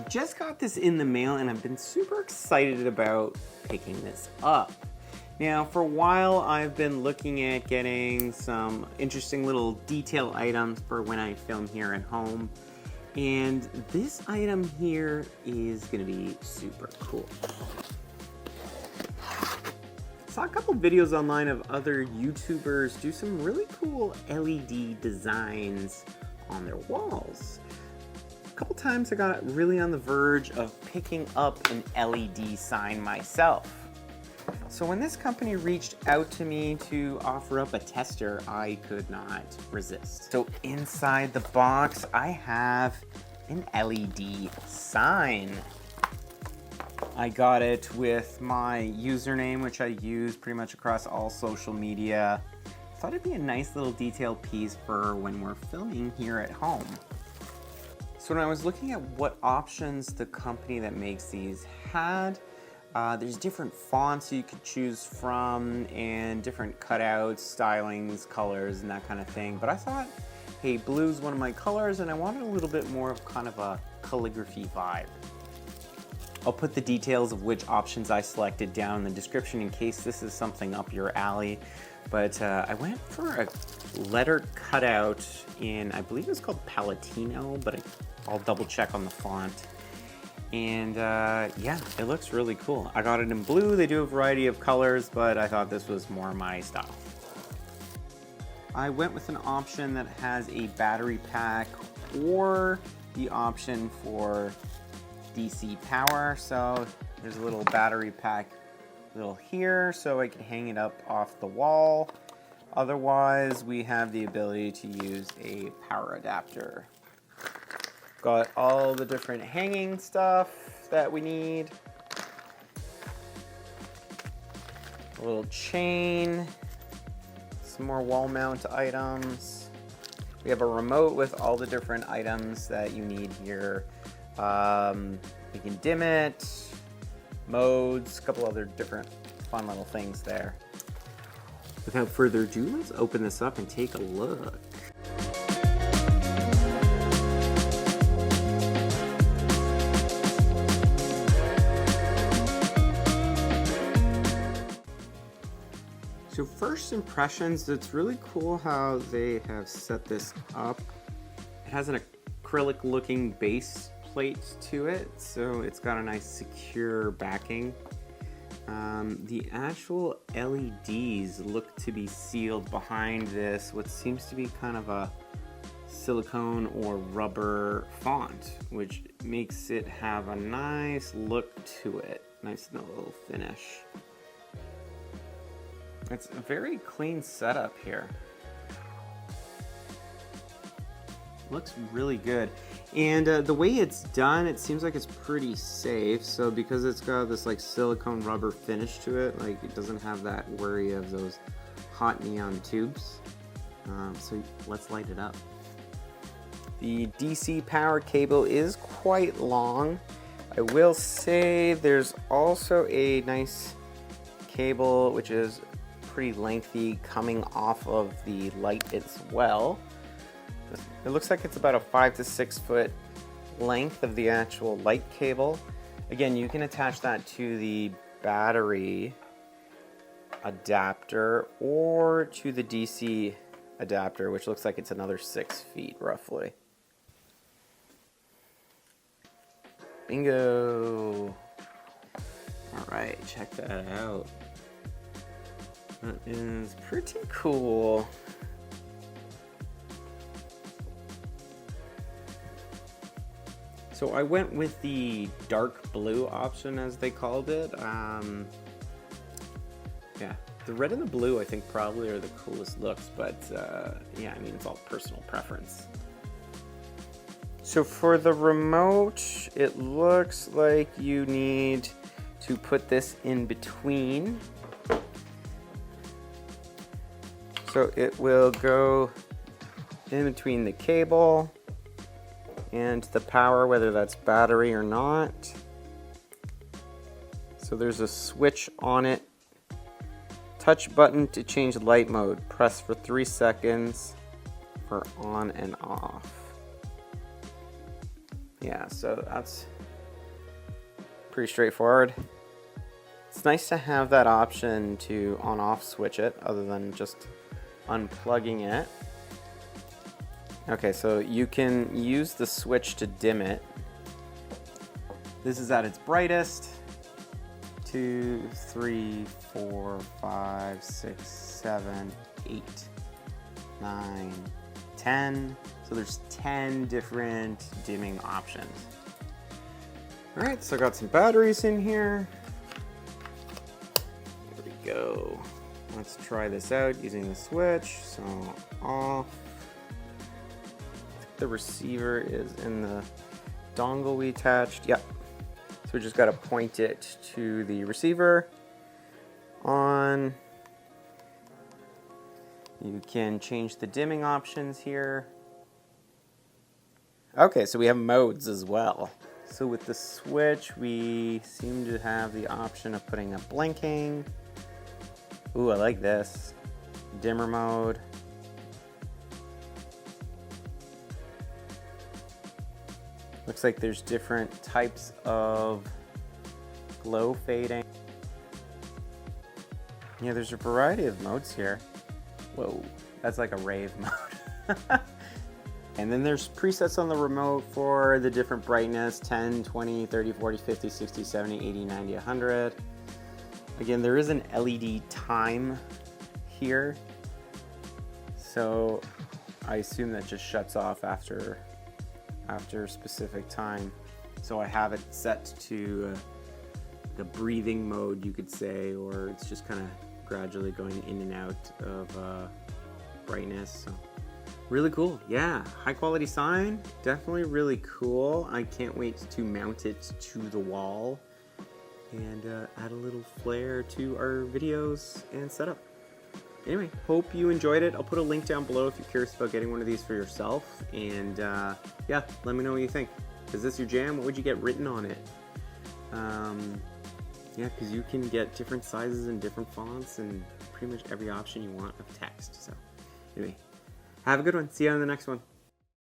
just got this in the mail and I've been super excited about picking this up. Now, for a while I've been looking at getting some interesting little detail items for when I film here at home. And this item here is gonna be super cool. I saw a couple videos online of other YouTubers do some really cool LED designs on their walls. A couple times I got really on the verge of picking up an LED sign myself. So when this company reached out to me to offer up a tester, I could not resist. So inside the box, I have an LED sign. I got it with my username, which I use pretty much across all social media. I thought it'd be a nice little detail piece for when we're filming here at home. So when I was looking at what options the company that makes these had, there's different fonts you could choose from and different cutouts, stylings, colors, and that kind of thing. But I thought, hey, blue's one of my colors and I wanted a little bit more of kind of a calligraphy vibe. I'll put the details of which options I selected down in the description in case this is something up your alley. But I went for a letter cutout in, I believe it's called Palatino, but I'll double check on the font. And yeah, it looks really cool. I got it in blue. They do a variety of colors, but I thought this was more my style. I went with an option that has a battery pack or the option for DC power. So there's a little battery pack here so I can hang it up off the wall. Otherwise, we have the ability to use a power adapter. Got all the different hanging stuff that we need. A little chain, some more wall mount items. We have a remote with all the different items that you need here. We can dim it, modes, a couple other different fun little things there. Without further ado, let's open this up and take a look. So first impressions, it's really cool how they have set this up. It has an acrylic looking base plate to it, so it's got a nice secure backing. The actual LEDs look to be sealed behind this, what seems to be kind of a silicone or rubber font, which makes it have a nice look to it. Nice little finish. It's a very clean setup here. Looks really good. And the way it's done, it seems like it's pretty safe. So because it's got this like silicone rubber finish to it, like it doesn't have that worry of those hot neon tubes. So let's light it up. The DC power cable is quite long. I will say there's also a nice cable which is pretty lengthy coming off of the light as well. It looks like it's about a 5 to 6 foot length of the actual light cable. Again, you can attach that to the battery adapter or to the DC adapter, which looks like it's another 6 feet roughly. Bingo! Alright, check that out. That is pretty cool. So I went with the dark blue option, as they called it. Yeah, the red and the blue I think probably are the coolest looks, but yeah, I mean, it's all personal preference. So for the remote, it looks like you need to put this in between. So it will go in between the cable and the power, whether that's battery or not. So there's a switch on it. Touch button to change light mode. Press for 3 seconds for on and off. Yeah, so that's pretty straightforward. It's nice to have that option to on-off switch it other than just unplugging it. Okay, so you can use the switch to dim it. This is at its brightest. 2, 3, 4, 5, 6, 7, 8, 9, 10. So there's 10 different dimming options. All right, so I got some batteries in here. There we go. Let's try this out using the switch. So off. The receiver is in the dongle we attached. Yep. So we just got to point it to the receiver. On. You can change the dimming options here. Okay, so we have modes as well. So with the switch, we seem to have the option of putting up blinking. Ooh, I like this. Dimmer mode. Looks like there's different types of glow fading. Yeah, there's a variety of modes here. Whoa, that's like a rave mode. And then there's presets on the remote for the different brightness, 10, 20, 30, 40, 50, 60, 70, 80, 90, 100. Again, there is an LED time here. So I assume that just shuts off after a specific time. So I have it set to the breathing mode, you could say, or it's just kind of gradually going in and out of brightness. So really cool. Yeah, high quality sign, definitely really cool. I can't wait to mount it to the wall and add a little flair to our videos and setup. Anyway, hope you enjoyed it. I'll put a link down below if you're curious about getting one of these for yourself. And yeah, let me know what you think. Is this your jam? What would you get written on it? Yeah, because you can get different sizes and different fonts and pretty much every option you want of text. So anyway, have a good one. See you on the next one.